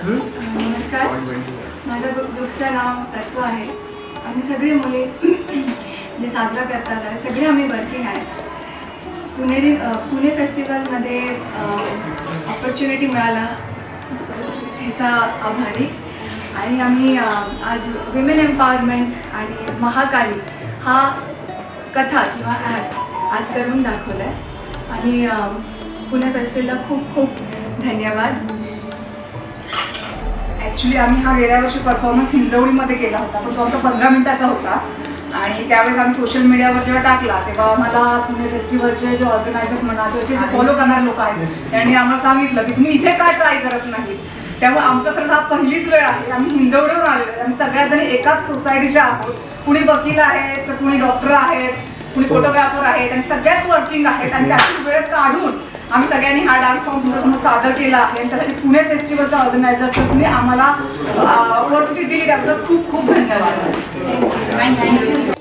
नमस्कार, माझ्या ग्रुपचं नाव तत्व आहे. आम्ही सगळी मुली जे साजरा करतात आहे सगळे आम्ही वर्किंग आहेत. पुणे फेस्टिवलमध्ये ऑपॉर्च्युनिटी मिळाला ह्याचा आभारी. आणि आम्ही आज विमेन एम्पॉवरमेंट आणि महाकाली हा कथा किंवा ॲप आज करून दाखवला आहे. आणि पुणे फेस्टिवलला खूप खूप धन्यवाद. ॲक्च्युली आम्ही हा गेल्या वर्षी परफॉर्मन्स हिंजवडीमध्ये केला होता, पण तो आमचा 15 मिनिटाचा होता. आणि त्यावेळेस आम्ही सोशल मीडियावर जेव्हा टाकला तेव्हा मला पुणे फेस्टिवलचे जे ऑर्गनायझर्स म्हणा किंवा इथे जे फॉलो करणारे लोक आहेत त्यांनी आम्हाला सांगितलं की तुम्ही इथे काय ट्राय करत नाही. त्यामुळे आमचा तर हा पहिलीच वेळ आहे. आम्ही हिंजवडीवर आलेलो आहे. आम्ही सगळ्याजणी एकाच सोसायटीच्या आहोत. कुणी वकील आहेत, तर कुणी डॉक्टर आहेत, कुणी फोटोग्राफर आहेत आणि सगळ्याच वर्किंग आहेत. आणि त्याची वेळ काढून आम्ही सगळ्यांनी हा डान्स फॉर्म तुमच्यासमोर सादर केला आहे. आणि त्यासाठी पुणे फेस्टिवलच्या ऑर्गनायझर्सनी आम्हाला ऑपॉर्च्युनिटी दिली त्याबद्दल खूप खूप धन्यवाद. थँक्यू.